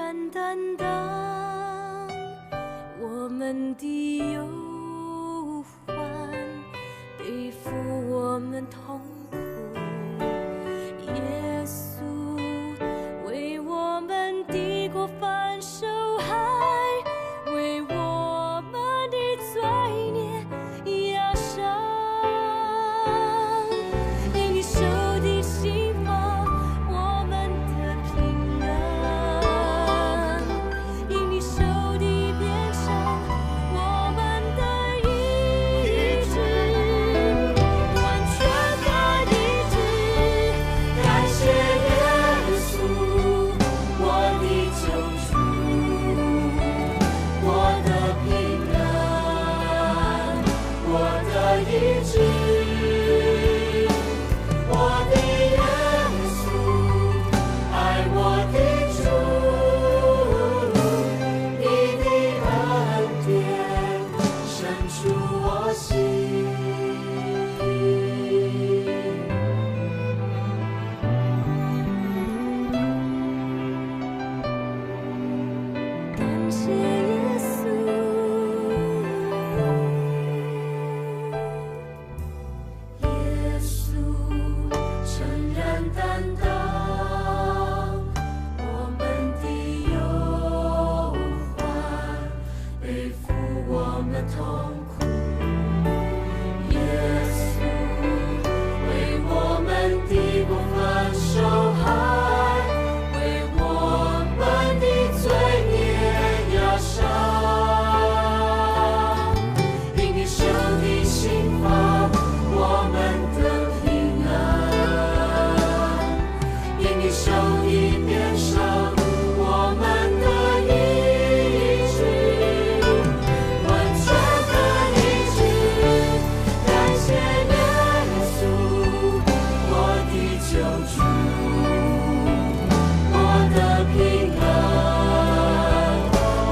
然担当我们的忧患，背负我们痛苦。耶稣为我们的过犯受害，为我们的罪孽压伤。因你受的刑罚，我们得平安；因你受的鞭伤，我们得医治，完全的医治。感谢耶稣，我的救主，我的平安，我的医治。我的耶稣，爱我的主，你的恩典深处我心。感谢耶稣，耶稣诚然担当我们的忧患，背负我们痛苦。耶稣为我们的过犯受害，为我们的罪孽压伤。因你受的刑罚，我们得平安；因你受的鞭伤，我们得医治，完全的医治。感谢耶稣，我的救主，我的平安，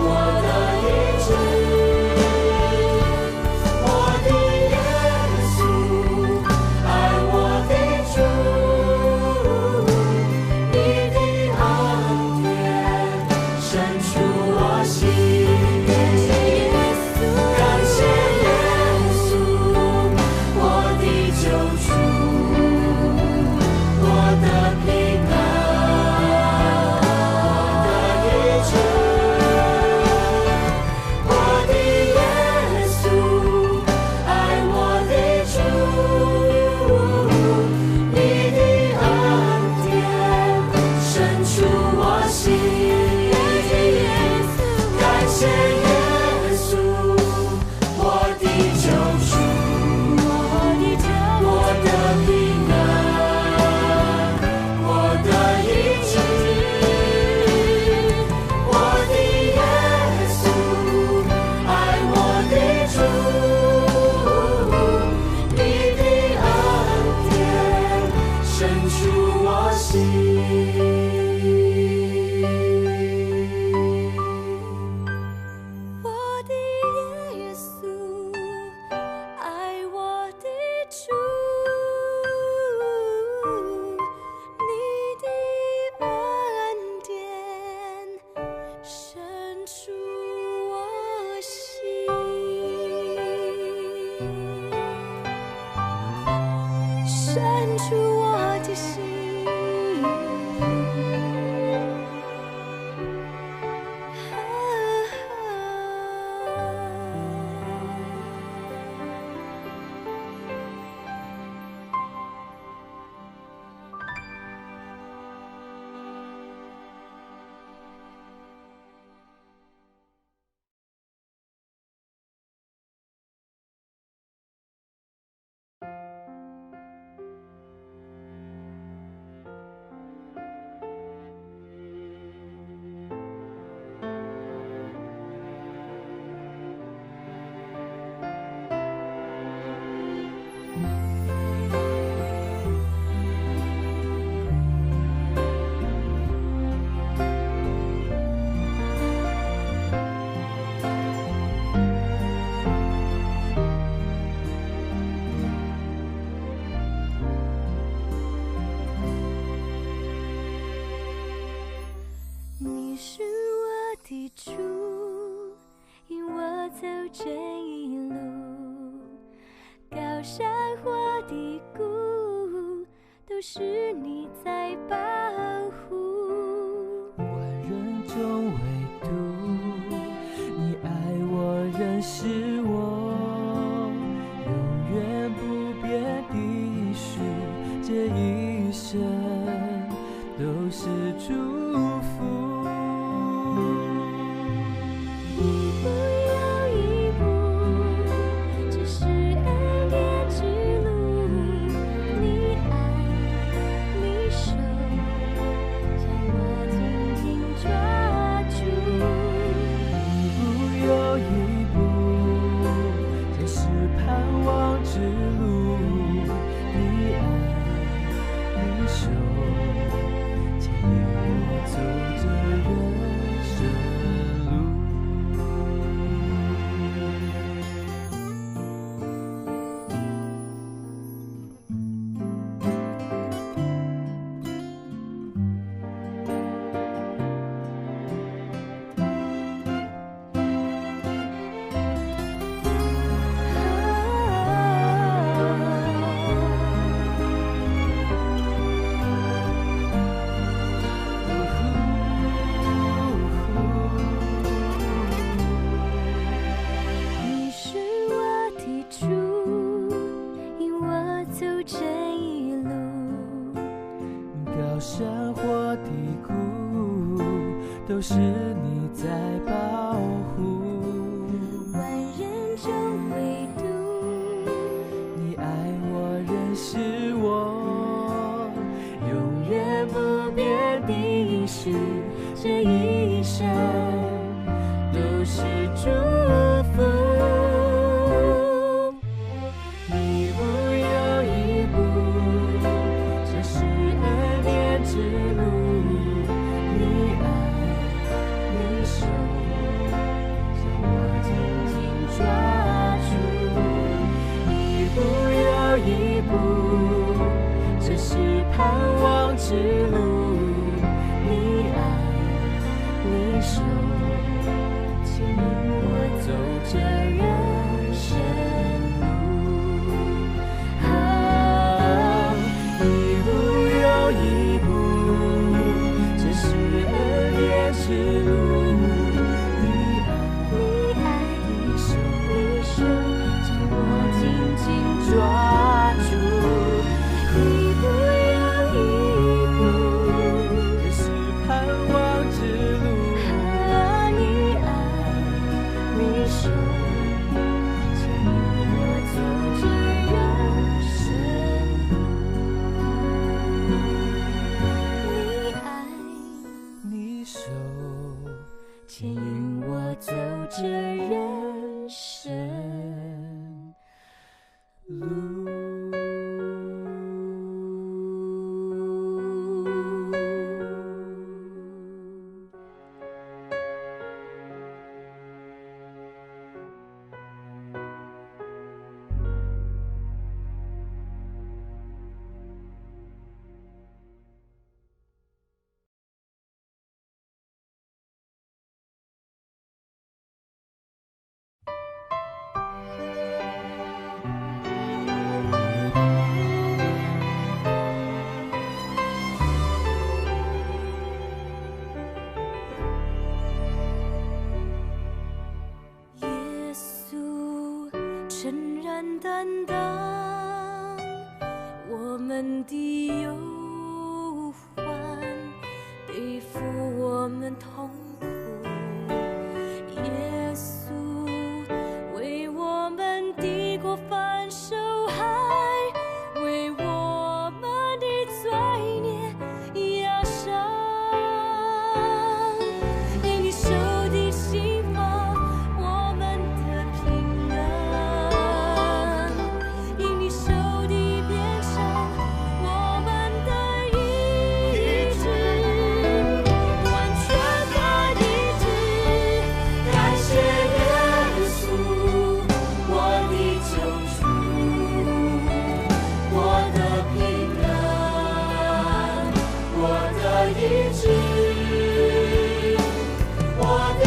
我的医治。我的耶稣，爱我的主，你的恩典深处我心。感谢耶稣，我的救主，我的平安，我的医治。我的耶稣，爱我的主，你的恩典深处我心。感谢耶稣，我的救主，我的平安，我的医治。我的耶稣，爱我的主，你的恩典深处我心。我的耶稣，爱我的主，你的恩典深处我心，深处我的心。主，引我走这一路，高山或低谷，都是你在保护。万人中唯独你爱我，认识我，永远不变的许，这一生都是祝福。一步又一步，这是恩典之路，你爱你手将我紧紧抓住。一步又一步，这是盼望之路，你爱你手牵引我走这人生路。你是我的主，引我走这一路，高山或低谷，都是你在保护。万人中唯独你爱我，认识我，永远不变的许，这一生都是祝福。一步又一步，这是恩典之路，你爱你手将我紧紧抓住。一步又一步，这是盼望之路，你爱你手牵引我走这人生路。一步又一步，这是恩典之路，你爱你手将我紧紧抓住。一步又一步，这是盼望之路，你爱你手牵引我走这人生路。你爱你手牵引我走这人生路。耶稣诚然担当我们的忧患，背负我们痛苦。耶稣为我们的过犯受害，为我们的罪孽压伤。因你受的刑罚，我们的平安；因你受的鞭伤，我们的医治，完全的医治。感谢耶稣，我的救主，我的平安，我的医治，我的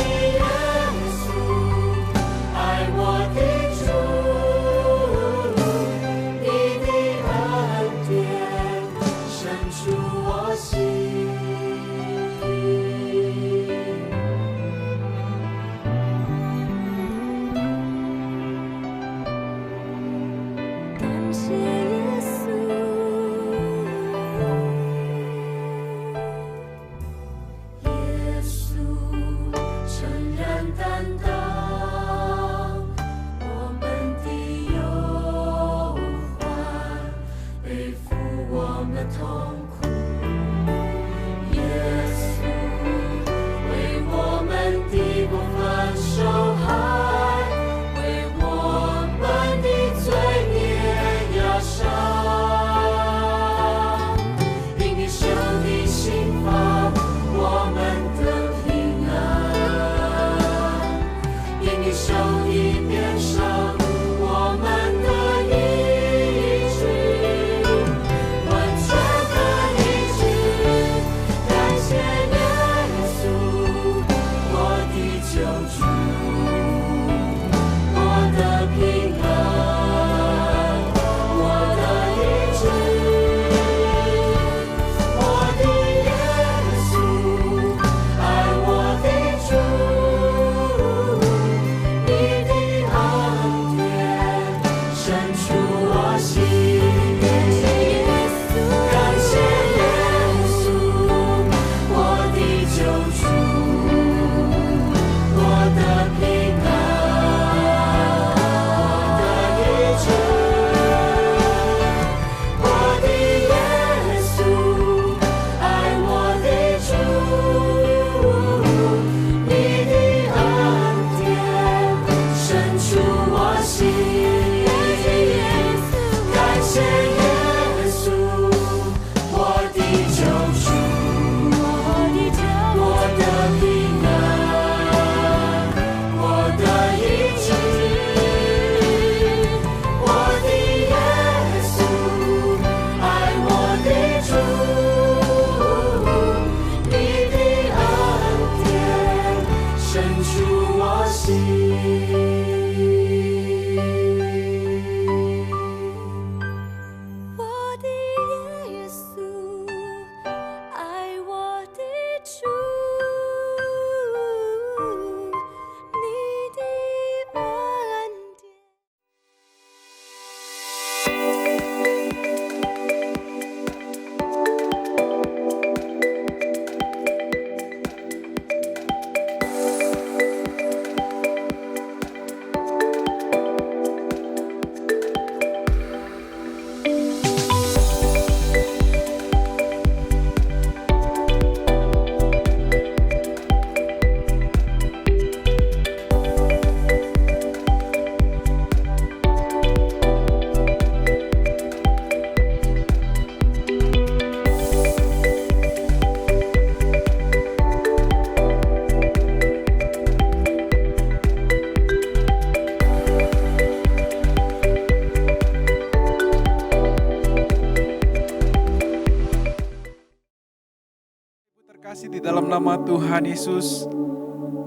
Terkasih di dalam nama Tuhan Yesus,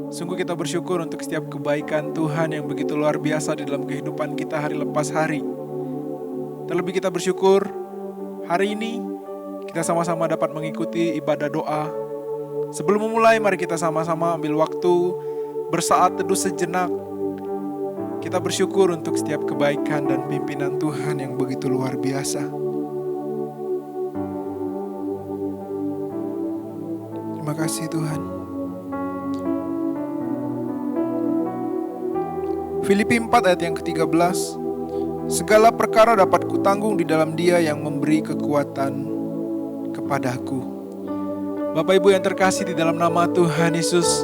sungguh kita bersyukur untuk setiap kebaikan Tuhan yang begitu luar biasa di dalam kehidupan kita hari lepas hari. Terlebih kita bersyukur hari ini kita sama-sama dapat mengikuti ibadah doa. Sebelum memulai, mari kita sama-sama ambil waktu bersaat teduh sejenak. Kita bersyukur untuk setiap kebaikan dan pimpinan Tuhan yang begitu luar biasa. Terima kasih Tuhan. Filipi 4 ayat yang ke-13. Segala perkara dapat kutanggung di dalam Dia yang memberi kekuatan kepadaku. Bapak Ibu yang terkasih di dalam nama Tuhan Yesus,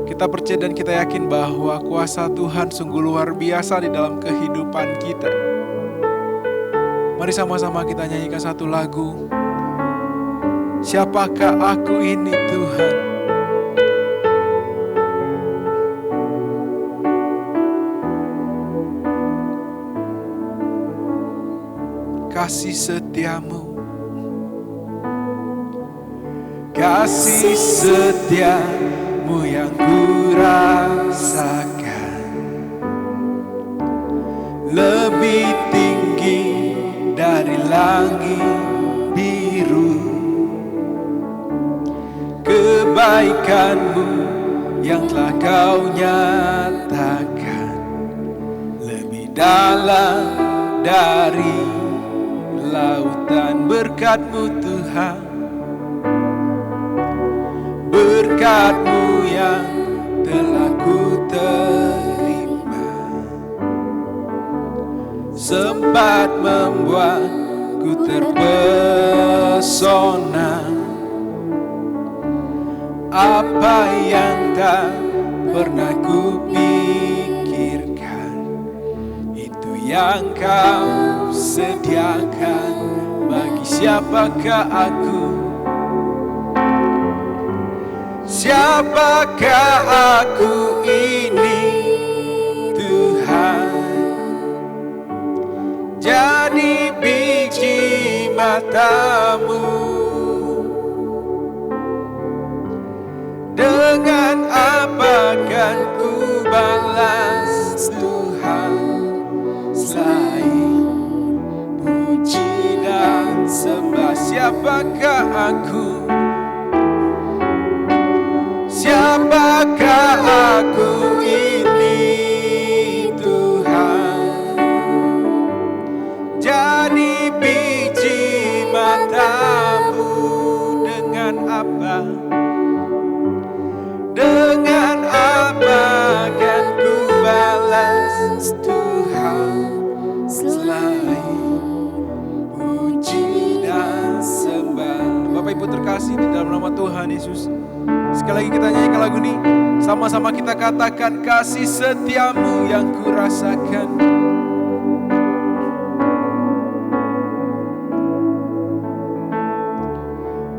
kita percaya dan kita yakin bahwa kuasa Tuhan sungguh luar biasa di dalam kehidupan kita. Mari sama-sama kita nyanyikan satu lagu. Siapakah aku ini Tuhan? Kasih setiamu, kasih setiamu yang ku rasakan lebih tinggi dari langit biru. Kebaikanmu yang telah kau nyatakan lebih dalam dari lautan. Berkat-Mu Tuhan, berkat-Mu yang telah ku terima, sempat membuatku terpesona. Apa yang tak pernah ku pikirkan, itu yang kau sediakan. Bagi siapakah aku? Siapakah aku ini Tuhan? Jadi biji mata-Mu. Dengan apa kan ku balas Tuhan selain puji dan sembah? Siapakah aku? Siapakah aku ini Tuhan? Jadi biji mata-Mu. Dengan apa? Dengan apa kan ku balas Tuhan selain puji dan sembah? Bapak Ibu terkasih di dalam nama Tuhan Yesus, sekali lagi kita nyanyikan lagu ini. Sama-sama kita katakan, kasih setiamu yang ku rasakan.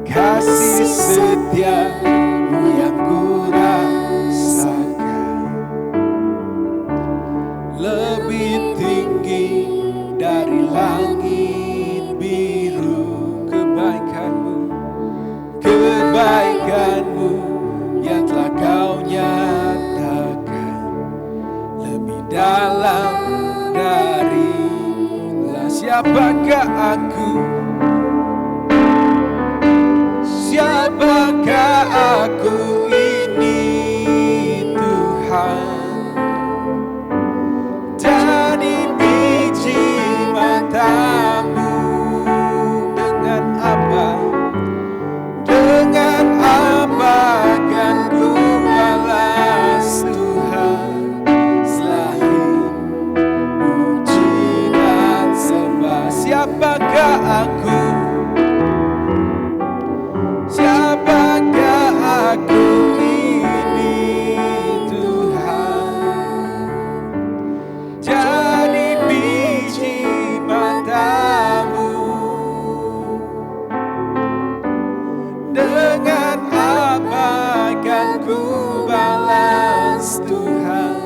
Kasih setiamu yang ku rasakan lebih tinggi dari langit biru. Kebaikan-Mu, kebaikan-Mu yang telah kau nyatakan lebih dalam dari siapakah aku? Siapakah aku ini Tuhan? Jadi biji mata-Mu. Dengan apa? Dengan apa kan ku balas Tuhan selain puji dan sembah? Siapakah aku? Siapakah aku ini Tuhan? Jadi biji mata-Mu. Dengan apa kan ku balas Tuhan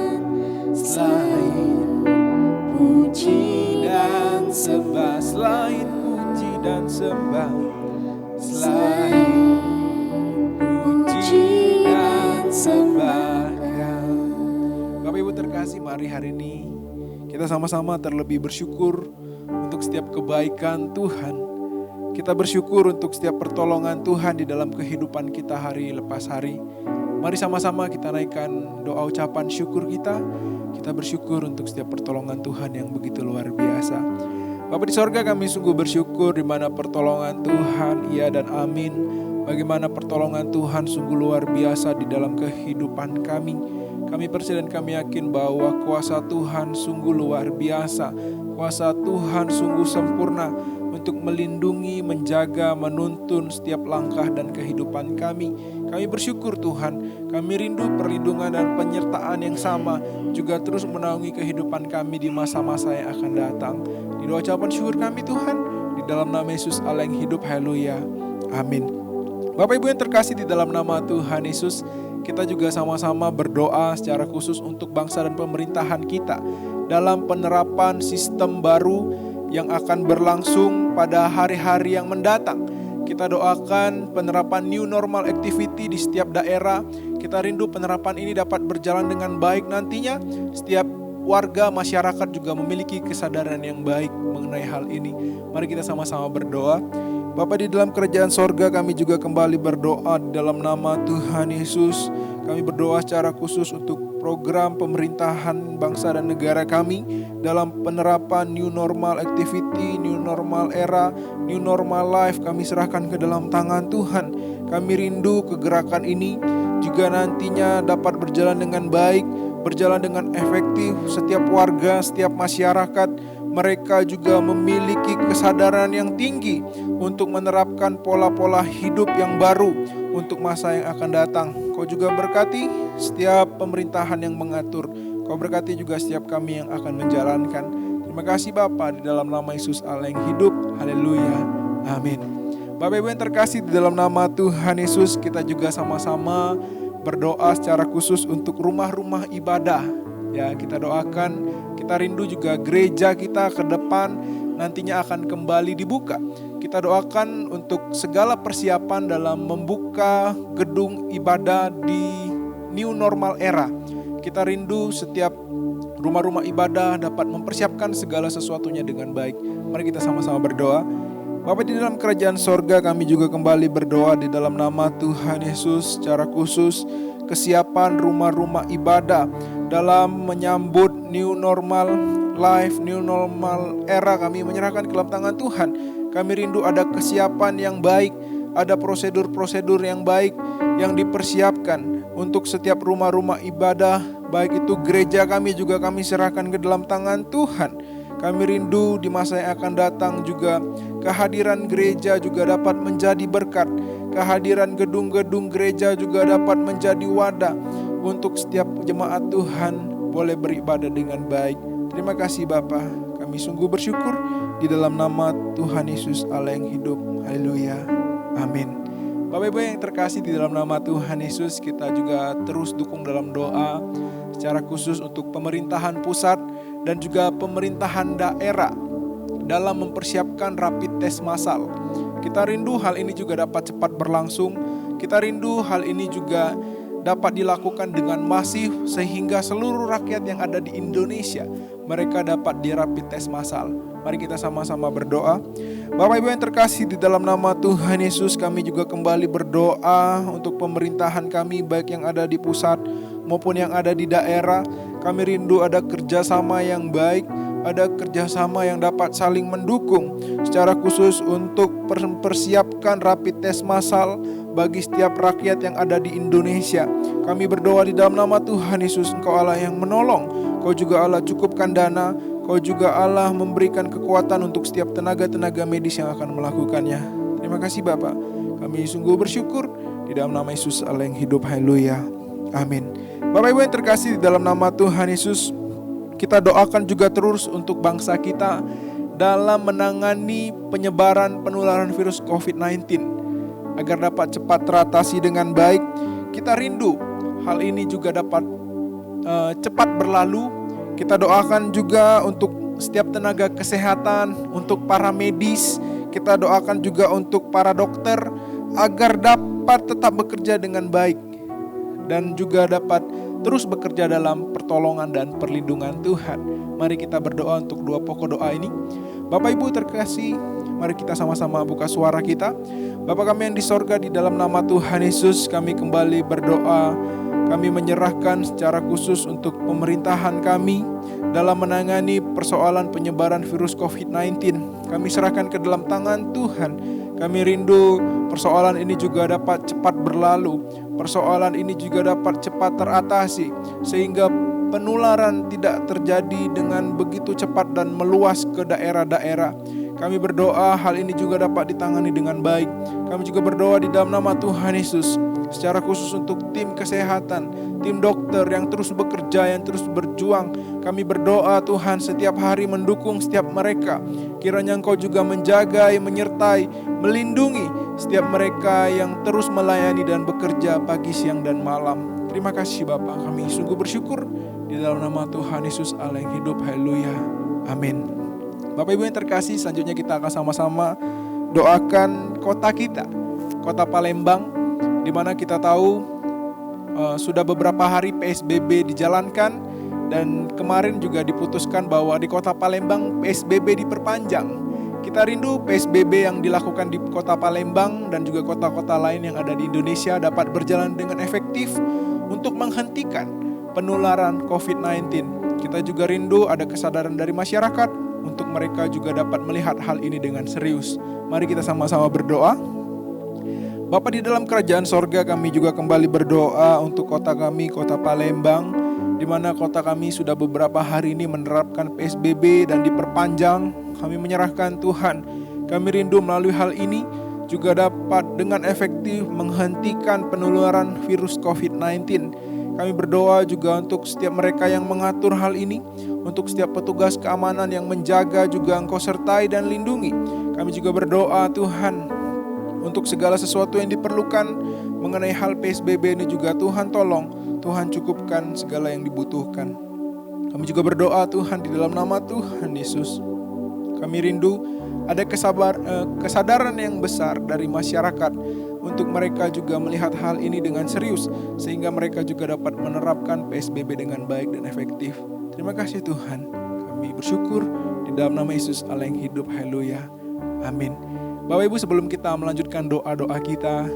selain puji dan sembah? Selain puji dan sembah, selain mari hari ini kita sama-sama terlebih bersyukur untuk setiap kebaikan Tuhan. Kita bersyukur untuk setiap pertolongan Tuhan di dalam kehidupan kita hari lepas hari. Mari sama-sama kita naikkan doa ucapan syukur kita. Kita bersyukur untuk setiap pertolongan Tuhan yang begitu luar biasa. Bapa di sorga, kami sungguh bersyukur di mana pertolongan Tuhan, iya dan amin. Bagaimana pertolongan Tuhan sungguh luar biasa di dalam kehidupan kami. Kami percaya dan kami yakin bahwa kuasa Tuhan sungguh luar biasa. Kuasa Tuhan sungguh sempurna untuk melindungi, menjaga, menuntun setiap langkah dan kehidupan kami. Kami bersyukur Tuhan, kami rindu perlindungan dan penyertaan yang sama juga terus menaungi kehidupan kami di masa-masa yang akan datang. Di doa ucapan syukur kami Tuhan, di dalam nama Yesus Allah yang hidup, haleluya, amin. Bapak Ibu yang terkasih di dalam nama Tuhan Yesus, kita juga sama-sama berdoa secara khusus untuk bangsa dan pemerintahan kita dalam penerapan sistem baru yang akan berlangsung pada hari-hari yang mendatang. Kita doakan penerapan new normal activity di setiap daerah. Kita rindu penerapan ini dapat berjalan dengan baik nantinya. Setiap warga masyarakat juga memiliki kesadaran yang baik mengenai hal ini. Mari kita sama-sama berdoa. Bapa di dalam kerajaan sorga, kami juga kembali berdoa di dalam nama Tuhan Yesus. Kami berdoa secara khusus untuk program pemerintahan bangsa dan negara kami dalam penerapan new normal activity, new normal era, new normal life. Kami serahkan ke dalam tangan Tuhan. Kami rindu kegerakan ini juga nantinya dapat berjalan dengan baik, berjalan dengan efektif. Setiap warga, setiap masyarakat, mereka juga memiliki kesadaran yang tinggi untuk menerapkan pola-pola hidup yang baru untuk masa yang akan datang. Kau juga berkati setiap pemerintahan yang mengatur. Kau berkati juga setiap kami yang akan menjalankan. Terima kasih Bapa, di dalam nama Yesus Allah yang hidup. Haleluya. Amin. Bapak Ibu yang terkasih, di dalam nama Tuhan Yesus, kita juga sama-sama berdoa secara khusus untuk rumah-rumah ibadah. Ya, kita doakan, kita rindu juga gereja kita ke depan nantinya akan kembali dibuka. Kita doakan untuk segala persiapan dalam membuka gedung ibadah di new normal era. Kita rindu setiap rumah-rumah ibadah dapat mempersiapkan segala sesuatunya dengan baik. Mari kita sama-sama berdoa. Bapa di dalam kerajaan sorga, kami juga kembali berdoa di dalam nama Tuhan Yesus secara khusus kesiapan rumah-rumah ibadah dalam menyambut new normal life, new normal era. Kami menyerahkan ke dalam tangan Tuhan. Kami rindu ada kesiapan yang baik, ada prosedur-prosedur yang baik yang dipersiapkan untuk setiap rumah-rumah ibadah, baik itu gereja kami juga kami serahkan ke dalam tangan Tuhan. Kami rindu di masa yang akan datang juga kehadiran gereja juga dapat menjadi berkat. Kehadiran gedung-gedung gereja juga dapat menjadi wadah untuk setiap jemaat Tuhan boleh beribadah dengan baik. Terima kasih Bapa, kami sungguh bersyukur di dalam nama Tuhan Yesus Allah yang hidup. Haleluya. Amin. Bapak Ibu yang terkasih di dalam nama Tuhan Yesus, kita juga terus dukung dalam doa secara khusus untuk pemerintahan pusat dan juga pemerintahan daerah dalam mempersiapkan rapid test massal. Kita rindu hal ini juga dapat cepat berlangsung. Kita rindu hal ini juga dapat dilakukan dengan masif sehingga seluruh rakyat yang ada di Indonesia mereka dapat di rapid test massal. Mari kita sama-sama berdoa. Bapak Ibu yang terkasih di dalam nama Tuhan Yesus, kami juga kembali berdoa untuk pemerintahan kami baik yang ada di pusat maupun yang ada di daerah. Kami rindu ada kerjasama yang baik, ada kerjasama yang dapat saling mendukung secara khusus untuk mempersiapkan rapid test massal bagi setiap rakyat yang ada di Indonesia. Kami berdoa di dalam nama Tuhan Yesus, Engkau Allah yang menolong, Kau juga Allah cukupkan dana, Kau juga Allah memberikan kekuatan untuk setiap tenaga-tenaga medis yang akan melakukannya. Terima kasih Bapa, kami sungguh bersyukur di dalam nama Yesus Allah yang hidup. Haleluya. Amin. Bapak Ibu yang terkasih di dalam nama Tuhan Yesus, kita doakan juga terus untuk bangsa kita dalam menangani penyebaran penularan virus COVID-19 agar dapat cepat teratasi dengan baik. Kita rindu hal ini juga dapat cepat berlalu. Kita doakan juga untuk setiap tenaga kesehatan, untuk para medis. Kita doakan juga untuk para dokter agar dapat tetap bekerja dengan baik dan juga dapat terus bekerja dalam pertolongan dan perlindungan Tuhan. Mari kita berdoa untuk dua pokok doa ini. Bapak Ibu terkasih, mari kita sama-sama buka suara kita. Bapa kami yang di sorga, di dalam nama Tuhan Yesus kami kembali berdoa. Kami menyerahkan secara khusus untuk pemerintahan kami dalam menangani persoalan penyebaran virus COVID-19. Kami serahkan ke dalam tangan Tuhan. Kami rindu persoalan ini juga dapat cepat berlalu. Persoalan ini juga dapat cepat teratasi, sehingga penularan tidak terjadi dengan begitu cepat dan meluas ke daerah-daerah. Kami berdoa hal ini juga dapat ditangani dengan baik. Kami juga berdoa di dalam nama Tuhan Yesus, secara khusus untuk tim kesehatan, tim dokter yang terus bekerja, yang terus berjuang. Kami berdoa Tuhan setiap hari mendukung setiap mereka. Kiranya Engkau juga menjaga, menyertai, melindungi setiap mereka yang terus melayani dan bekerja pagi, siang, dan malam. Terima kasih Bapa, kami sungguh bersyukur di dalam nama Tuhan Yesus Allah yang hidup. Haleluya. Amin. Bapak Ibu yang terkasih, selanjutnya kita akan sama-sama doakan kota kita, kota Palembang, di mana kita tahu sudah beberapa hari PSBB dijalankan, dan kemarin juga diputuskan bahwa di kota Palembang PSBB diperpanjang. Kita rindu PSBB yang dilakukan di kota Palembang dan juga kota-kota lain yang ada di Indonesia dapat berjalan dengan efektif untuk menghentikan penularan COVID-19. Kita juga rindu ada kesadaran dari masyarakat untuk mereka juga dapat melihat hal ini dengan serius. Mari kita sama-sama berdoa. Bapa di dalam kerajaan sorga, kami juga kembali berdoa untuk kota kami, kota Palembang, di mana kota kami sudah beberapa hari ini menerapkan PSBB dan diperpanjang. Kami menyerahkan Tuhan, kami rindu melalui hal ini juga dapat dengan efektif menghentikan penularan virus COVID-19. Kami berdoa juga untuk setiap mereka yang mengatur hal ini, untuk setiap petugas keamanan yang menjaga juga Engkau sertai dan lindungi. Kami juga berdoa Tuhan, untuk segala sesuatu yang diperlukan mengenai hal PSBB ini juga Tuhan tolong, Tuhan cukupkan segala yang dibutuhkan. Kami juga berdoa Tuhan di dalam nama Tuhan Yesus. Kami rindu ada kesadaran yang besar dari masyarakat untuk mereka juga melihat hal ini dengan serius, sehingga mereka juga dapat menerapkan PSBB dengan baik dan efektif. Terima kasih Tuhan. Kami bersyukur di dalam nama Yesus Allah yang hidup. Haleluya. Amin. Bapak Ibu, sebelum kita melanjutkan doa-doa kita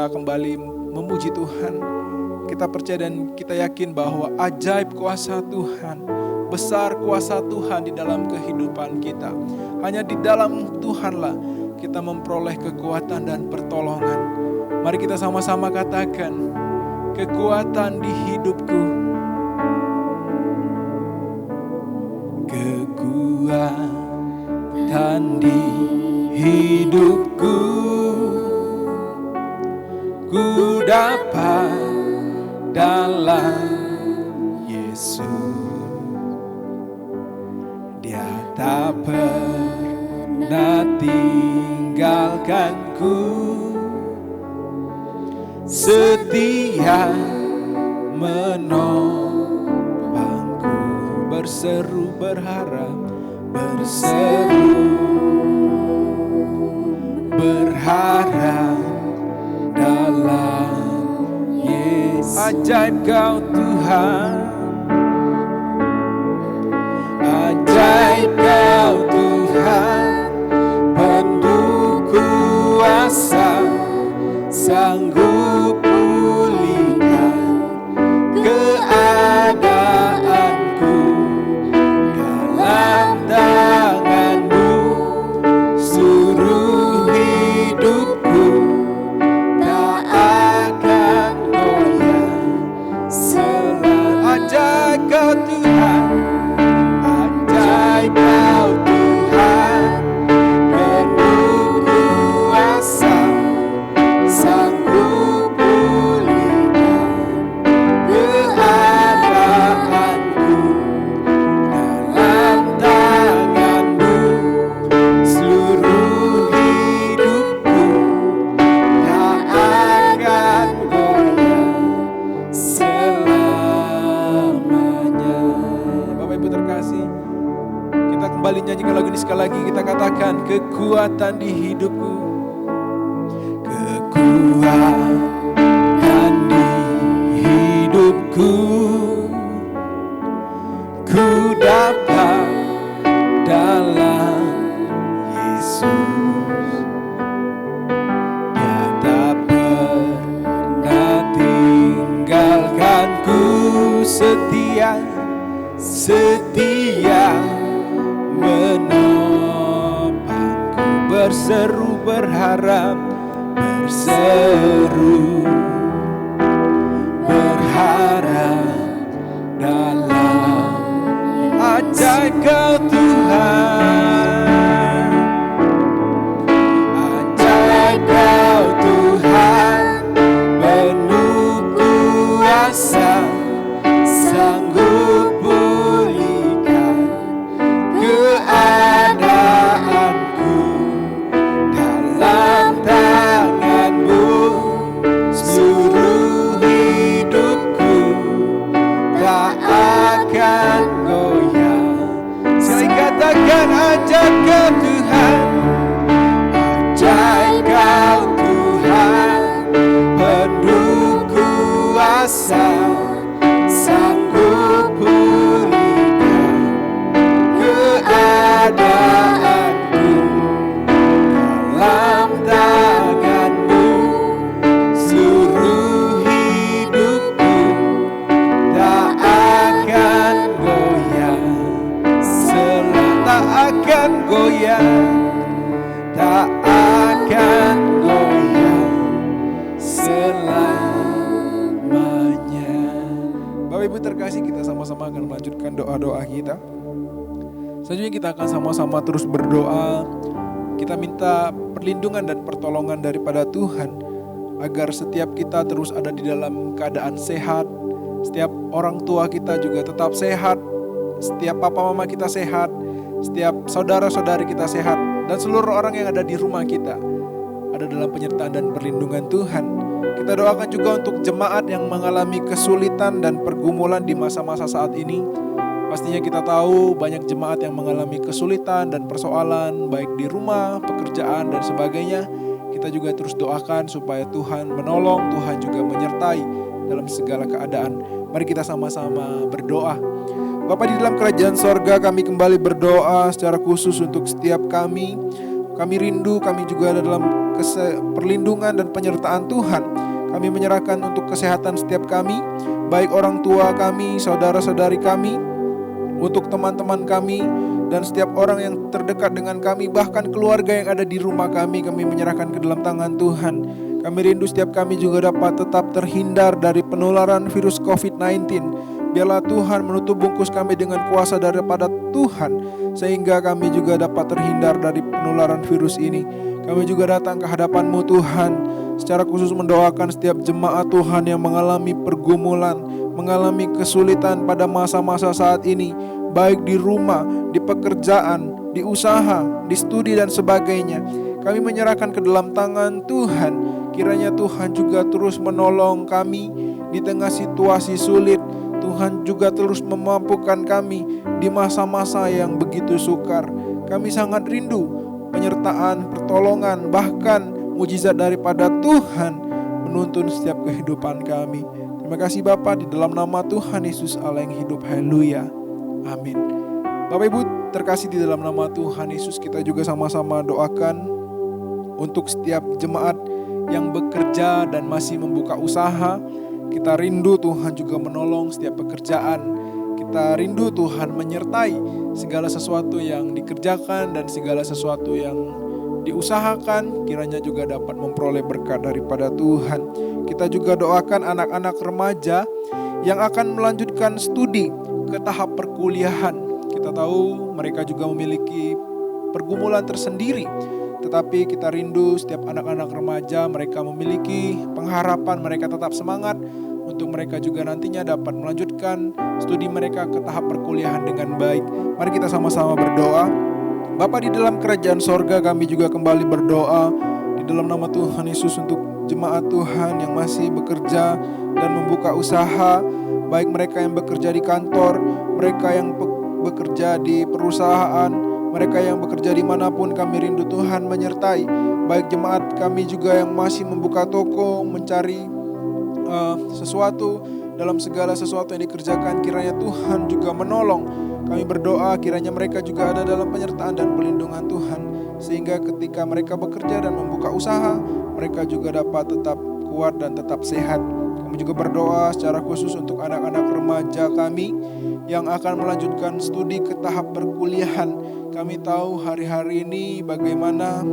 kembali memuji Tuhan. Kita percaya dan kita yakin bahwa ajaib kuasa Tuhan, besar kuasa Tuhan di dalam kehidupan kita. Hanya di dalam Tuhanlah kita memperoleh kekuatan dan pertolongan. Mari kita sama-sama katakan, kekuatan di hidupku. Kekuatan di hidupku, ku dapat dalam Yesus. Dia tak pernah tinggalkanku, setia menopangku. Berseru berharap, berharap dalam Yesus. Ajaib Kau Tuhan, ajaib Kau Tuhan, penuh kuasa, sanggup pulihkan keadaanku. Dalam tangan-Mu seluruh hidupku tak akan goyah selalu. Ajaib Kau Tuhan, ajaib Kau Tuhan, penuh kuasa, sanggup pulihkan keadaanku. Dalam tangan-Mu seluruh hidupku tak akan goyah selamanya. Bapak Ibu terkasih, kita kembali nyanyikan lagu ini sekali lagi. Kita katakan, kekuatan di hidupku, kekuatan di hidupku, setia menopangku, berseru berharap, berseru berharap dalam ajaib Kau Tuhan, ajaib Kau Tuhan, penuh kuasa, sanggup pulihkan keadaanku, dalam tangan-Mu seluruh hidupku tak akan goyah. Sekali katakan, ajaib Kau Tuhan, ajaib Kau Tuhan, penuh kuasa, sanggup pulihkan keadaanku, dalam tangan-Mu seluruh hidupku tak akan goyah, tak akan goyah, tak akan goyah selamanya. Bapak Ibu terkasih, kita sama-sama akan melanjutkan doa-doa kita. Selanjutnya kita akan sama-sama terus berdoa. Kita minta perlindungan dan pertolongan daripada Tuhan, agar setiap kita terus ada di dalam keadaan sehat. Setiap orang tua kita juga tetap sehat. Setiap papa mama kita sehat. Setiap saudara-saudari kita sehat. Dan seluruh orang yang ada di rumah kita ada dalam penyertaan dan perlindungan Tuhan. Kita doakan juga untuk jemaat yang mengalami kesulitan dan pergumulan di masa-masa saat ini. Pastinya kita tahu banyak jemaat yang mengalami kesulitan dan persoalan, baik di rumah, pekerjaan, dan sebagainya. Kita juga terus doakan supaya Tuhan menolong, Tuhan juga menyertai dalam segala keadaan. Mari kita sama-sama berdoa. Bapa di dalam kerajaan sorga, kami kembali berdoa secara khusus untuk setiap kami. Kami rindu, kami juga ada dalam perlindungan dan penyertaan Tuhan. Kami menyerahkan untuk kesehatan setiap kami, baik orang tua kami, saudara-saudari kami, untuk teman-teman kami, dan setiap orang yang terdekat dengan kami, bahkan keluarga yang ada di rumah kami menyerahkan ke dalam tangan Tuhan. Kami rindu setiap kami juga dapat tetap terhindar dari penularan virus COVID-19. Biarlah Tuhan menutup bungkus kami dengan kuasa daripada Tuhan, sehingga kami juga dapat terhindar dari penularan virus ini. Kami juga datang ke hadapan-Mu Tuhan, secara khusus mendoakan setiap jemaat Tuhan yang mengalami pergumulan, mengalami kesulitan pada masa-masa saat ini, baik di rumah, di pekerjaan, di usaha, di studi dan sebagainya. Kami menyerahkan ke dalam tangan Tuhan. Kiranya Tuhan juga terus menolong kami di tengah situasi sulit. Tuhan juga terus memampukan kami di masa-masa yang begitu sukar. Kami sangat rindu penyertaan, pertolongan, bahkan mujizat daripada Tuhan menuntun setiap kehidupan kami. Terima kasih Bapa, di dalam nama Tuhan Yesus Allah yang hidup. Haleluya. Amin. Bapak Ibu terkasih, di dalam nama Tuhan Yesus kita juga sama-sama doakan untuk setiap jemaat yang bekerja dan masih membuka usaha. Kita rindu Tuhan juga menolong setiap pekerjaan. Kita rindu Tuhan menyertai segala sesuatu yang dikerjakan dan segala sesuatu yang diusahakan, kiranya juga dapat memperoleh berkat daripada Tuhan. Kita juga doakan anak-anak remaja yang akan melanjutkan studi ke tahap perkuliahan. Kita tahu mereka juga memiliki pergumulan tersendiri, tetapi kita rindu setiap anak-anak remaja, mereka memiliki pengharapan, mereka tetap semangat untuk mereka juga nantinya dapat melanjutkan studi mereka ke tahap perkuliahan dengan baik. Mari kita sama-sama berdoa. Bapa di dalam kerajaan sorga, kami juga kembali berdoa di dalam nama Tuhan Yesus untuk jemaat Tuhan yang masih bekerja dan membuka usaha, baik mereka yang bekerja di kantor, mereka yang bekerja di perusahaan, mereka yang bekerja dimanapun. Kami rindu Tuhan menyertai, baik jemaat kami juga yang masih membuka toko, mencari sesuatu dalam segala sesuatu yang dikerjakan. Kiranya Tuhan juga menolong. Kami berdoa kiranya mereka juga ada dalam penyertaan dan pelindungan Tuhan, sehingga ketika mereka bekerja dan membuka usaha, mereka juga dapat tetap kuat dan tetap sehat. Kami juga berdoa secara khusus untuk anak-anak remaja kami yang akan melanjutkan studi ke tahap perkuliahan. Kami tahu hari-hari ini bagaimana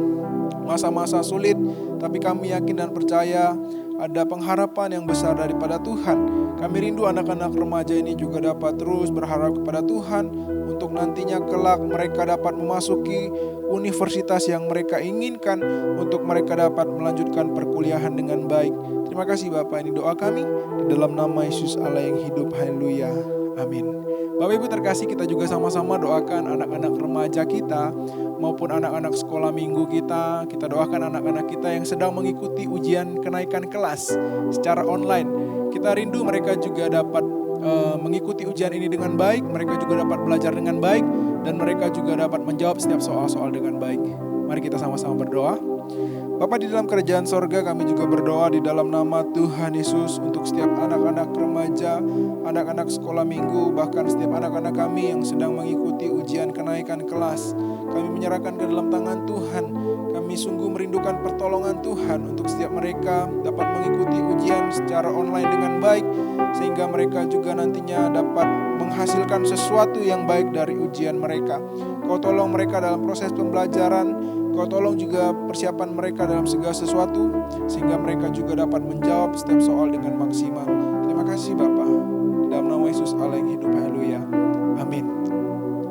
masa-masa sulit, tapi kami yakin dan percaya ada pengharapan yang besar daripada Tuhan. Kami rindu anak-anak remaja ini juga dapat terus berharap kepada Tuhan untuk nantinya kelak mereka dapat memasuki universitas yang mereka inginkan, untuk mereka dapat melanjutkan perkuliahan dengan baik. Terima kasih Bapak, ini doa kami di dalam nama Yesus Allah yang hidup. Haleluya. Amin. Bapak Ibu terkasih, kita juga sama-sama doakan anak-anak remaja kita maupun anak-anak sekolah minggu kita. Kita doakan anak-anak kita yang sedang mengikuti ujian kenaikan kelas secara online. Kita rindu mereka juga dapat mengikuti ujian ini dengan baik. Mereka juga dapat belajar dengan baik, dan mereka juga dapat menjawab setiap soal-soal dengan baik. Mari kita sama-sama berdoa. Bapa di dalam kerajaan sorga, kami juga berdoa di dalam nama Tuhan Yesus untuk setiap anak-anak remaja, anak-anak sekolah minggu, bahkan setiap anak-anak kami yang sedang mengikuti ujian kenaikan kelas. Kami menyerahkan ke dalam tangan Tuhan. Kami sungguh merindukan pertolongan Tuhan untuk setiap mereka dapat mengikuti ujian secara online dengan baik, sehingga mereka juga nantinya dapat menghasilkan sesuatu yang baik dari ujian mereka. Kau tolong mereka dalam proses pembelajaran. Kau tolong juga persiapan mereka dalam segala sesuatu, sehingga mereka juga dapat menjawab setiap soal dengan maksimal. Terima kasih Bapa, dalam nama Yesus Allah yang hidup. Haleluya. Amin.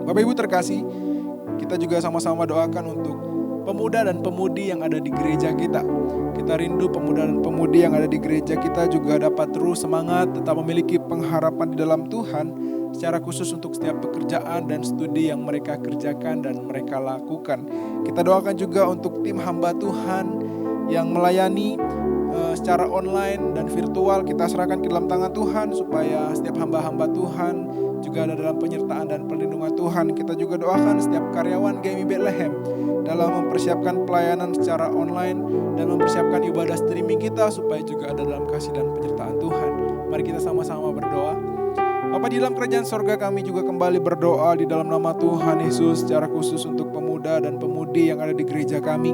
Bapak Ibu terkasih, kita juga sama-sama doakan untuk pemuda dan pemudi yang ada di gereja kita. Kita rindu pemuda dan pemudi yang ada di gereja kita juga dapat terus semangat, tetap memiliki pengharapan di dalam Tuhan, secara khusus untuk setiap pekerjaan dan studi yang mereka kerjakan dan mereka lakukan. Kita doakan juga untuk tim hamba Tuhan yang melayani secara online dan virtual. Kita serahkan ke dalam tangan Tuhan supaya setiap hamba-hamba Tuhan juga ada dalam penyertaan dan perlindungan Tuhan. Kita juga doakan setiap karyawan GMI Bethlehem dalam mempersiapkan pelayanan secara online dan mempersiapkan ibadah streaming kita supaya juga ada dalam kasih dan penyertaan Tuhan. Mari kita sama-sama berdoa. Bapa di dalam kerajaan sorga, kami juga kembali berdoa di dalam nama Tuhan Yesus secara khusus untuk pemuda dan pemudi yang ada di gereja kami.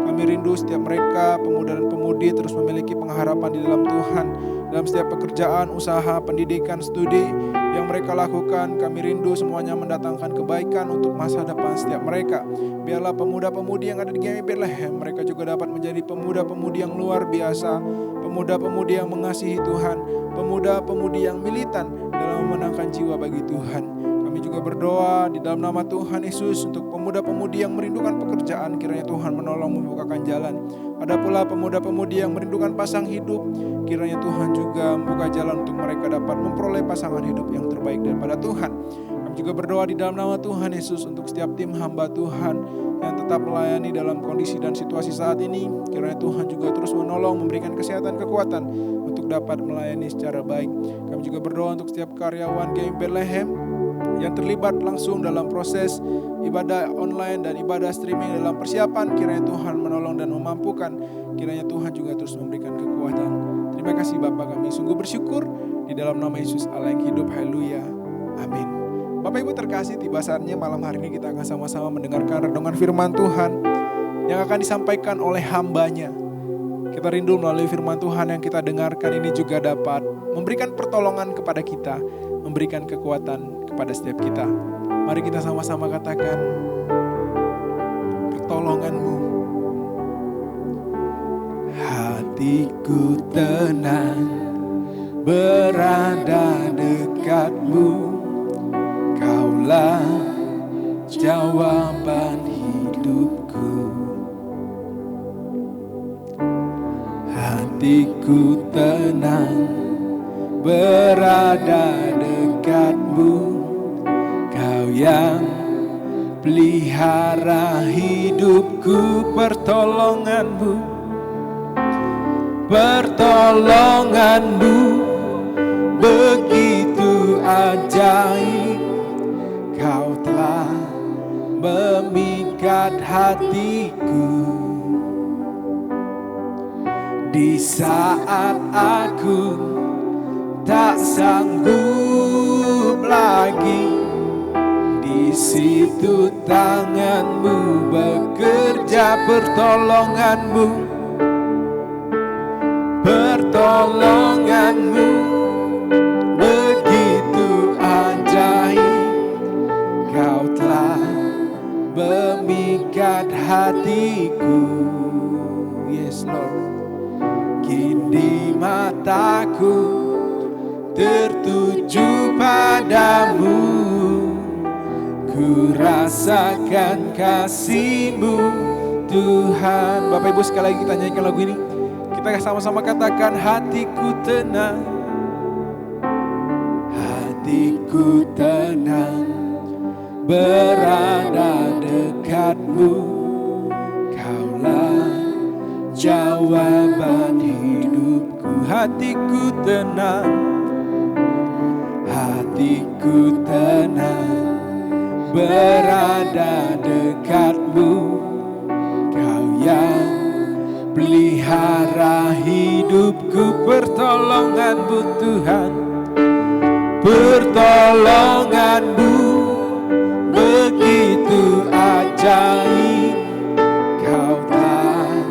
Kami rindu setiap mereka, pemuda dan pemudi, terus memiliki pengharapan di dalam Tuhan. Dalam setiap pekerjaan, usaha, pendidikan, studi yang mereka lakukan, kami rindu semuanya mendatangkan kebaikan untuk masa depan setiap mereka. Biarlah pemuda-pemudi yang ada di GMI Bethlehem, mereka juga dapat menjadi pemuda-pemudi yang luar biasa, pemuda-pemudi yang mengasihi Tuhan, pemuda-pemudi yang militan dalam memenangkan jiwa bagi Tuhan. Kami juga berdoa di dalam nama Tuhan Yesus untuk pemuda-pemudi yang merindukan pekerjaan, kiranya Tuhan menolong membukakan jalan. Ada pula pemuda-pemudi yang merindukan pasang hidup, kiranya Tuhan juga membuka jalan untuk mereka dapat memperoleh pasangan hidup yang terbaik daripada Tuhan. Kami juga berdoa di dalam nama Tuhan Yesus untuk setiap tim hamba Tuhan yang tetap melayani dalam kondisi dan situasi saat ini. Kiranya Tuhan juga terus menolong, memberikan kesehatan, kekuatan untuk dapat melayani secara baik. Kami juga berdoa untuk setiap karyawan GMI Bethlehem yang terlibat langsung dalam proses ibadah online dan ibadah streaming dalam persiapan. Kiranya Tuhan menolong dan memampukan. Kiranya Tuhan juga terus memberikan kekuatan. Terima kasih Bapa, kami sungguh bersyukur di dalam nama Yesus Allah yang hidup. Haleluya. Amin. Bapak Ibu terkasih, tiba saatnya malam hari ini kita akan sama-sama mendengarkan renungan firman Tuhan yang akan disampaikan oleh hambanya. Kita rindu melalui firman Tuhan yang kita dengarkan ini juga dapat memberikan pertolongan kepada kita, memberikan kekuatan kepada setiap kita. Mari kita sama-sama katakan, pertolongan-Mu. Hatiku tenang berada dekat-Mu, Kaulah jawaban hidupku. Hatiku tenang berada dekat-Mu, Kau yang pelihara hidupku. Pertolongan-Mu, pertolongan-Mu begitu ajaib. Kau telah memikat hatiku di saat aku tak sanggup lagi. Di situ tangan-Mu bekerja, pertolongan-Mu, Pertolonganmu begitu ajaib, Kau telah memikat hatiku. Yes Lord. Kini mataku tertuju padamu, ku rasakan kasih-Mu Tuhan. Bapak Ibu sekali lagi kita nyanyikan lagu ini. Kita sama-sama katakan, hatiku tenang, hatiku tenang, berada dekat-Mu, Kaulah jawaban hidupku. Hatiku tenang, hatiku tenang, berada dekat-Mu, Kau yang pelihara hidupku. Pertolongan-Mu Tuhan, pertolongan-Mu begitu ajaib, Kau telah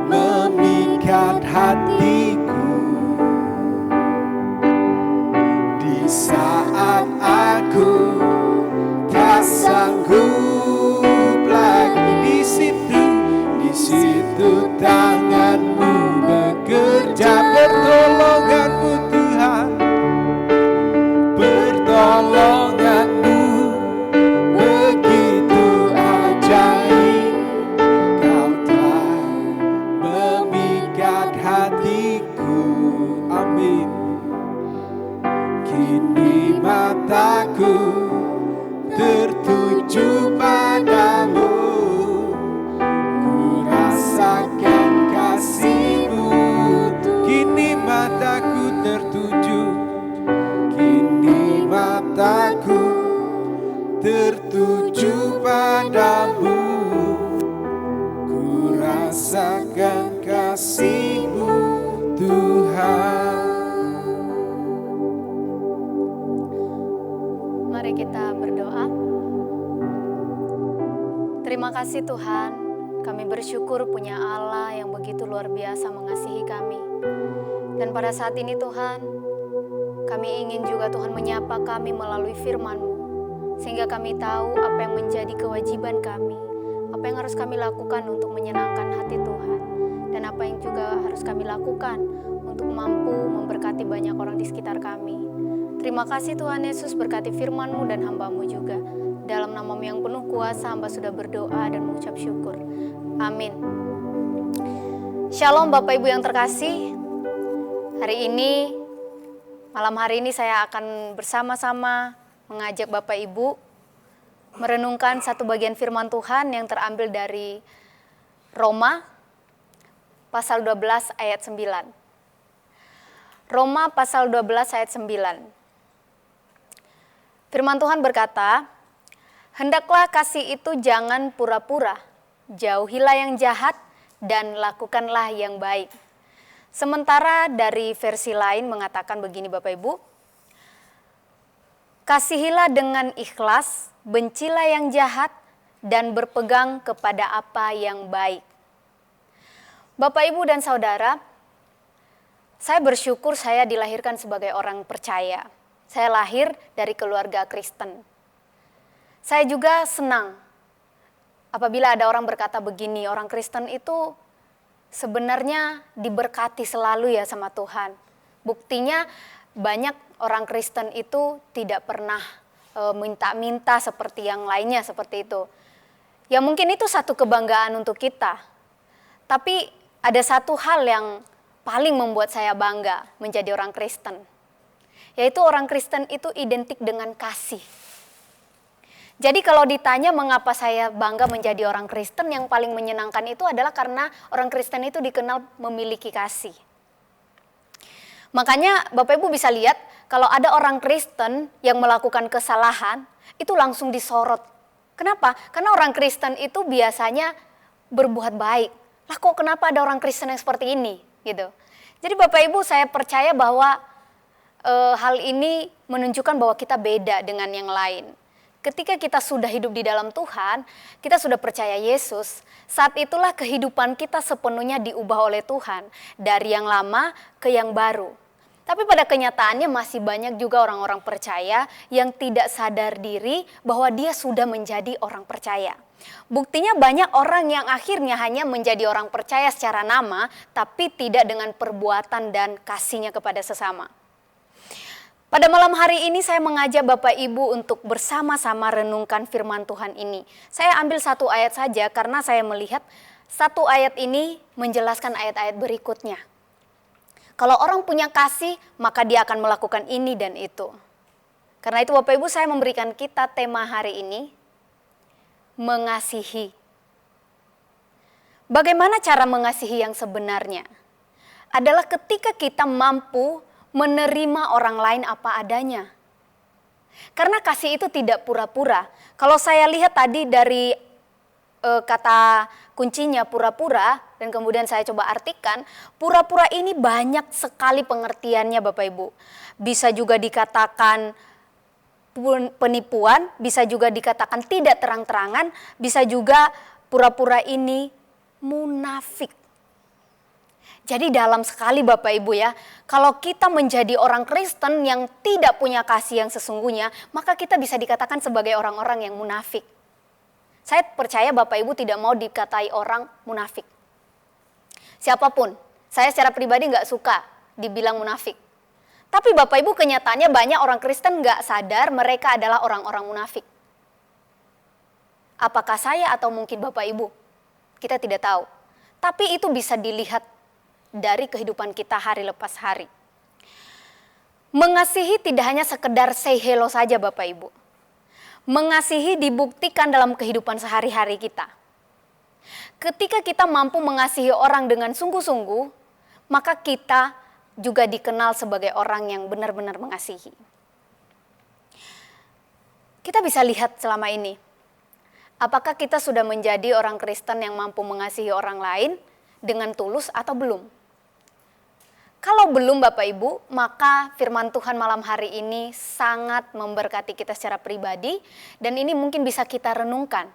memikat hatiku. Di saat aku tak sanggup lagi, di situ tangan-Mu bekerja. Pertolongan-Mu Tuhan, pertolongan-Mu begitu ajaib, Kau telah memikat hatiku. Amin. Kini mataku tertuju padamu, ku rasakan kasih-Mu. Kini mataku tertuju, kini mataku tertuju padamu, ku rasakan kasih-Mu Tuhan. Mari kita berdoa. Terima kasih Tuhan, kami bersyukur punya Allah yang begitu luar biasa mengasihi kami. Dan pada saat ini Tuhan, kami ingin juga Tuhan menyapa kami melalui firman-Mu, sehingga kami tahu apa yang menjadi kewajiban kami, apa yang harus kami lakukan untuk menyenangkan hati Tuhan, dan apa yang juga harus kami lakukan untuk mampu memberkati banyak orang di sekitar kami. Terima kasih Tuhan Yesus, berkati firman-Mu dan hamba-Mu juga. Dalam nama-Mu yang penuh kuasa, hamba sudah berdoa dan mengucap syukur. Amin. Shalom Bapak Ibu yang terkasih. Malam hari ini saya akan bersama-sama mengajak Bapak Ibu merenungkan satu bagian firman Tuhan yang terambil dari Roma pasal 12 ayat 9. Roma pasal 12 ayat 9. Firman Tuhan berkata, hendaklah kasih itu jangan pura-pura, jauhilah yang jahat dan lakukanlah yang baik. Sementara dari versi lain mengatakan begini Bapak Ibu, kasihilah dengan ikhlas, bencilah yang jahat, dan berpegang kepada apa yang baik. Bapak Ibu dan Saudara, saya bersyukur saya dilahirkan sebagai orang percaya. Saya lahir dari keluarga Kristen. Saya juga senang apabila ada orang berkata begini, orang Kristen itu sebenarnya diberkati selalu ya sama Tuhan. Buktinya banyak orang Kristen itu tidak pernah minta-minta seperti yang lainnya seperti itu. Ya mungkin itu satu kebanggaan untuk kita. Tapi ada satu hal yang paling membuat saya bangga menjadi orang Kristen. Yaitu orang Kristen itu identik dengan kasih. Jadi kalau ditanya mengapa saya bangga menjadi orang Kristen, yang paling menyenangkan itu adalah karena orang Kristen itu dikenal memiliki kasih. Makanya Bapak Ibu bisa lihat kalau ada orang Kristen yang melakukan kesalahan, itu langsung disorot. Kenapa? Karena orang Kristen itu biasanya berbuat baik. Lah kok kenapa ada orang Kristen yang seperti ini? Gitu. Jadi Bapak Ibu, saya percaya bahwa hal ini menunjukkan bahwa kita beda dengan yang lain. Ketika kita sudah hidup di dalam Tuhan, kita sudah percaya Yesus, saat itulah kehidupan kita sepenuhnya diubah oleh Tuhan, dari yang lama ke yang baru. Tapi pada kenyataannya masih banyak juga orang-orang percaya yang tidak sadar diri bahwa dia sudah menjadi orang percaya. Buktinya banyak orang yang akhirnya hanya menjadi orang percaya secara nama, tapi tidak dengan perbuatan dan kasihnya kepada sesama. Pada malam hari ini saya mengajak Bapak Ibu untuk bersama-sama renungkan firman Tuhan ini. Saya ambil satu ayat saja karena saya melihat satu ayat ini menjelaskan ayat-ayat berikutnya. Kalau orang punya kasih, maka dia akan melakukan ini dan itu. Karena itu Bapak Ibu, saya memberikan kita tema hari ini, mengasihi. Bagaimana cara mengasihi yang sebenarnya? Adalah ketika kita mampu menerima orang lain apa adanya. Karena kasih itu tidak pura-pura. Kalau saya lihat tadi dari kata kuncinya pura-pura, dan kemudian saya coba artikan, pura-pura ini banyak sekali pengertiannya Bapak Ibu. Bisa juga dikatakan penipuan, bisa juga dikatakan tidak terang-terangan, bisa juga pura-pura ini munafik. Jadi dalam sekali Bapak Ibu ya, kalau kita menjadi orang Kristen yang tidak punya kasih yang sesungguhnya, maka kita bisa dikatakan sebagai orang-orang yang munafik. Saya percaya Bapak Ibu tidak mau dikatai orang munafik. Siapapun, saya secara pribadi nggak suka dibilang munafik. Tapi Bapak Ibu kenyataannya banyak orang Kristen nggak sadar mereka adalah orang-orang munafik. Apakah saya atau mungkin Bapak Ibu? Kita tidak tahu. Tapi itu bisa dilihat dari kehidupan kita hari lepas hari. Mengasihi tidak hanya sekedar say hello saja Bapak Ibu. Mengasihi dibuktikan dalam kehidupan sehari-hari kita. Ketika kita mampu mengasihi orang dengan sungguh-sungguh, maka kita juga dikenal sebagai orang yang benar-benar mengasihi. Kita bisa lihat selama ini, apakah kita sudah menjadi orang Kristen yang mampu mengasihi orang lain dengan tulus atau belum? Kalau belum Bapak Ibu, maka firman Tuhan malam hari ini sangat memberkati kita secara pribadi, dan ini mungkin bisa kita renungkan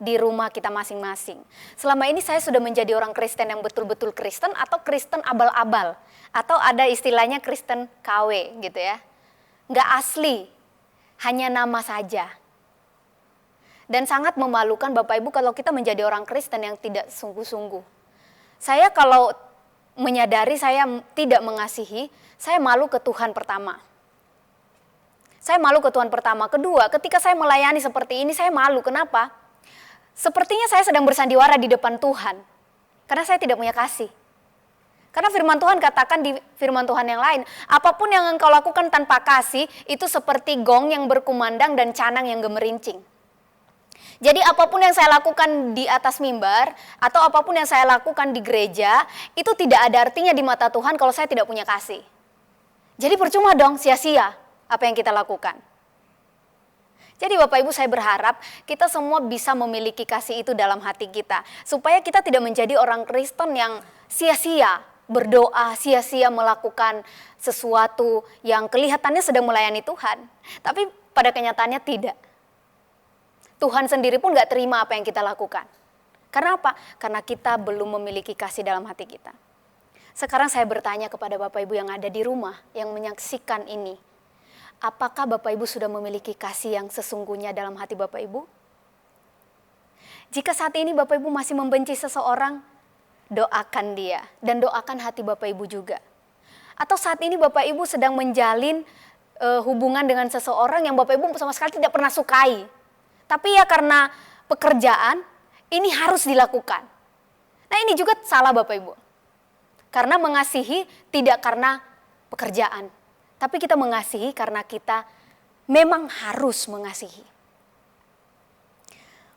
di rumah kita masing-masing. Selama ini saya sudah menjadi orang Kristen yang betul-betul Kristen atau Kristen abal-abal, atau ada istilahnya Kristen KW gitu ya. Nggak asli, hanya nama saja. Dan sangat memalukan Bapak Ibu kalau kita menjadi orang Kristen yang tidak sungguh-sungguh. Saya kalau menyadari saya tidak mengasihi, saya malu ke Tuhan pertama. Saya malu ke Tuhan pertama. Kedua, ketika saya melayani seperti ini, saya malu. Kenapa? Sepertinya saya sedang bersandiwara di depan Tuhan. Karena saya tidak punya kasih. Karena firman Tuhan katakan di firman Tuhan yang lain, apapun yang engkau lakukan tanpa kasih, itu seperti gong yang berkumandang dan canang yang gemerincing. Jadi apapun yang saya lakukan di atas mimbar atau apapun yang saya lakukan di gereja, itu tidak ada artinya di mata Tuhan kalau saya tidak punya kasih. Jadi percuma dong, sia-sia apa yang kita lakukan. Jadi Bapak Ibu, saya berharap kita semua bisa memiliki kasih itu dalam hati kita. Supaya kita tidak menjadi orang Kristen yang sia-sia berdoa, sia-sia melakukan sesuatu yang kelihatannya sedang melayani Tuhan. Tapi pada kenyataannya tidak. Tuhan sendiri pun gak terima apa yang kita lakukan. Karena apa? Karena kita belum memiliki kasih dalam hati kita. Sekarang saya bertanya kepada Bapak Ibu yang ada di rumah, yang menyaksikan ini. Apakah Bapak Ibu sudah memiliki kasih yang sesungguhnya dalam hati Bapak Ibu? Jika saat ini Bapak Ibu masih membenci seseorang, doakan dia dan doakan hati Bapak Ibu juga. Atau saat ini Bapak Ibu sedang menjalin hubungan dengan seseorang yang Bapak Ibu sama sekali tidak pernah sukai. Tapi ya karena pekerjaan, ini harus dilakukan. Nah ini juga salah Bapak Ibu. Karena mengasihi tidak karena pekerjaan. Tapi kita mengasihi karena kita memang harus mengasihi.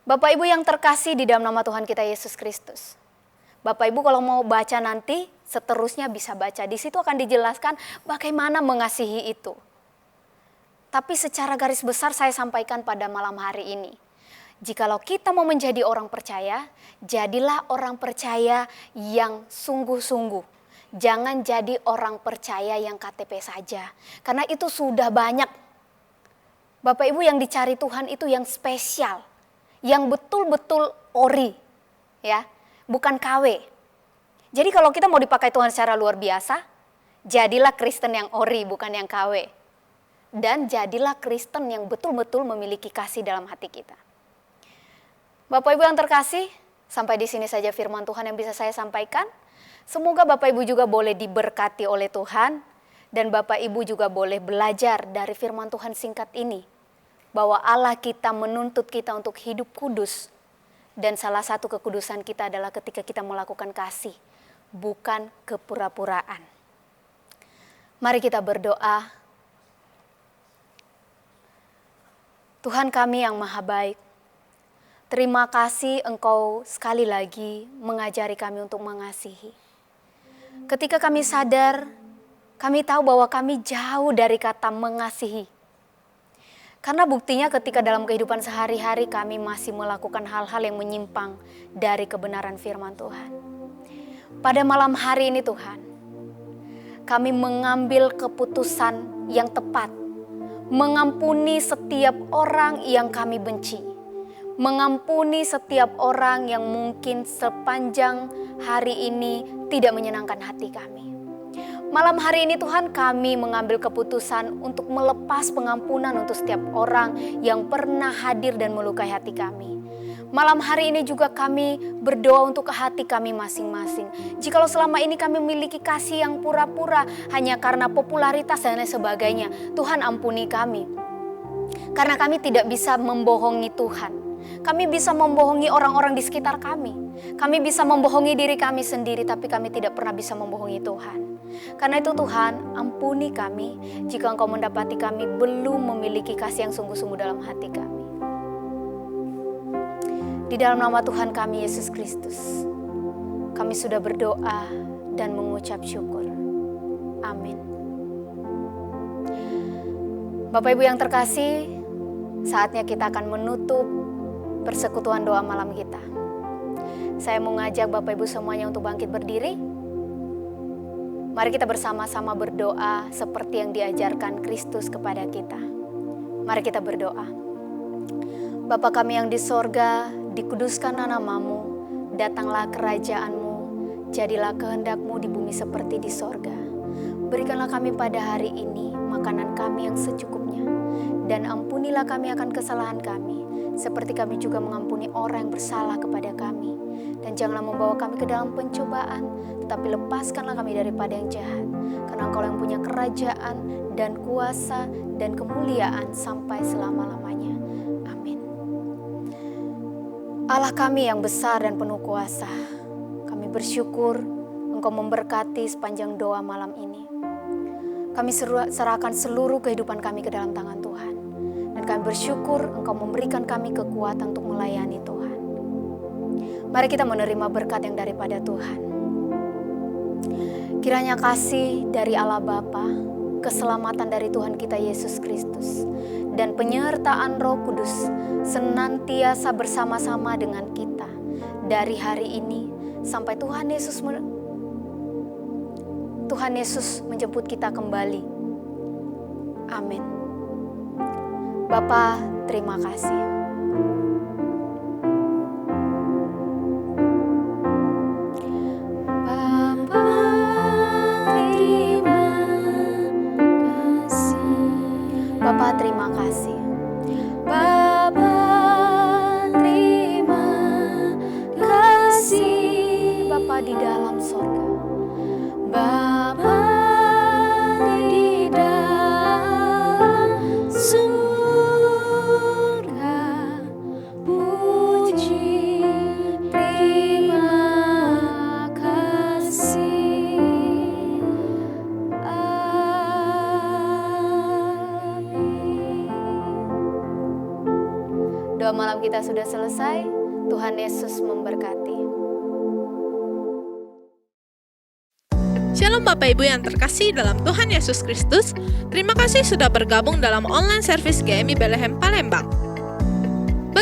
Bapak Ibu yang terkasih di dalam nama Tuhan kita Yesus Kristus. Bapak Ibu kalau mau baca nanti, seterusnya bisa baca. Di situ akan dijelaskan bagaimana mengasihi itu. Tapi secara garis besar saya sampaikan pada malam hari ini. Jikalau kita mau menjadi orang percaya, jadilah orang percaya yang sungguh-sungguh. Jangan jadi orang percaya yang KTP saja. Karena itu sudah banyak. Bapak Ibu, yang dicari Tuhan itu yang spesial, yang betul-betul ori, ya, bukan KW. Jadi kalau kita mau dipakai Tuhan secara luar biasa, jadilah Kristen yang ori, bukan yang KW. Dan jadilah Kristen yang betul-betul memiliki kasih dalam hati kita. Bapak Ibu yang terkasih, sampai di sini saja firman Tuhan yang bisa saya sampaikan. Semoga Bapak Ibu juga boleh diberkati oleh Tuhan, dan Bapak Ibu juga boleh belajar dari firman Tuhan singkat ini, bahwa Allah kita menuntut kita untuk hidup kudus. Dan salah satu kekudusan kita adalah ketika kita melakukan kasih, bukan kepura-puraan. Mari kita berdoa. Tuhan kami yang maha baik, terima kasih Engkau sekali lagi mengajari kami untuk mengasihi. Ketika kami sadar, kami tahu bahwa kami jauh dari kata mengasihi. Karena buktinya ketika dalam kehidupan sehari-hari kami masih melakukan hal-hal yang menyimpang dari kebenaran firman Tuhan. Pada malam hari ini Tuhan, kami mengambil keputusan yang tepat, mengampuni setiap orang yang kami benci, mengampuni setiap orang yang mungkin sepanjang hari ini tidak menyenangkan hati kami. Malam hari ini Tuhan, kami mengambil keputusan untuk melepas pengampunan untuk setiap orang yang pernah hadir dan melukai hati kami. Malam hari ini juga kami berdoa untuk hati kami masing-masing. Jikalau selama ini kami memiliki kasih yang pura-pura hanya karena popularitas dan lain sebagainya, Tuhan ampuni kami. Karena kami tidak bisa membohongi Tuhan. Kami bisa membohongi orang-orang di sekitar kami. Kami bisa membohongi diri kami sendiri, tapi kami tidak pernah bisa membohongi Tuhan. Karena itu Tuhan, ampuni kami jika Engkau mendapati kami belum memiliki kasih yang sungguh-sungguh dalam hati kami. Di dalam nama Tuhan kami Yesus Kristus, kami sudah berdoa dan mengucap syukur. Amin. Bapak Ibu yang terkasih, saatnya kita akan menutup persekutuan doa malam kita. Saya mengajak Bapak Ibu semuanya untuk bangkit berdiri. Mari kita bersama-sama berdoa seperti yang diajarkan Kristus kepada kita. Mari kita berdoa. Bapa kami yang di sorga, dikuduskanlah namamu, datanglah kerajaan-mu, jadilah kehendak-mu di bumi seperti di sorga. Berikanlah kami pada hari ini makanan kami yang secukupnya, dan ampunilah kami akan kesalahan kami, seperti kami juga mengampuni orang yang bersalah kepada kami. Dan janganlah membawa kami ke dalam pencobaan, tetapi lepaskanlah kami daripada yang jahat. Karena Engkau yang punya kerajaan dan kuasa dan kemuliaan sampai selama-lamanya. Amin. Allah kami yang besar dan penuh kuasa, kami bersyukur Engkau memberkati sepanjang doa malam ini. Kami serahkan seluruh kehidupan kami ke dalam tangan Tuhan. Dan kami bersyukur Engkau memberikan kami kekuatan untuk melayani Tuhan. Mari kita menerima berkat yang daripada Tuhan. Kiranya kasih dari Allah Bapa, keselamatan dari Tuhan kita Yesus Kristus, dan penyertaan Roh Kudus senantiasa bersama-sama dengan kita dari hari ini sampai Tuhan Yesus menjemput kita kembali. Amin. Bapa, terima kasih. Bapa, terima kasih. Bapa, terima kasih. Bapa di dalam sorga. Bapa di dalam surga. Puji, terima kasih. Doa malam kita sudah selesai. Tuhan Yesus memberkati. Shalom Bapak Ibu yang terkasih dalam Tuhan Yesus Kristus. Terima kasih sudah bergabung dalam online service GMI Bethlehem Palembang.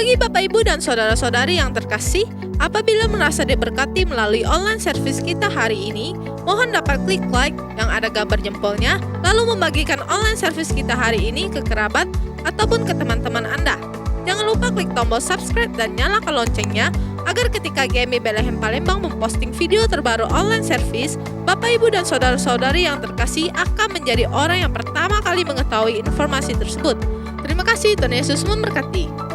Bagi Bapak Ibu dan saudara-saudari yang terkasih, apabila merasa diberkati melalui online service kita hari ini, mohon dapat klik like yang ada gambar jempolnya, lalu membagikan online service kita hari ini ke kerabat ataupun ke teman-teman Anda. Jangan lupa klik tombol subscribe dan nyalakan loncengnya, agar ketika GMI Bethlehem Palembang memposting video terbaru online service, Bapak Ibu dan saudara-saudari yang terkasih akan menjadi orang yang pertama kali mengetahui informasi tersebut. Terima kasih, Tuhan Yesus memberkati.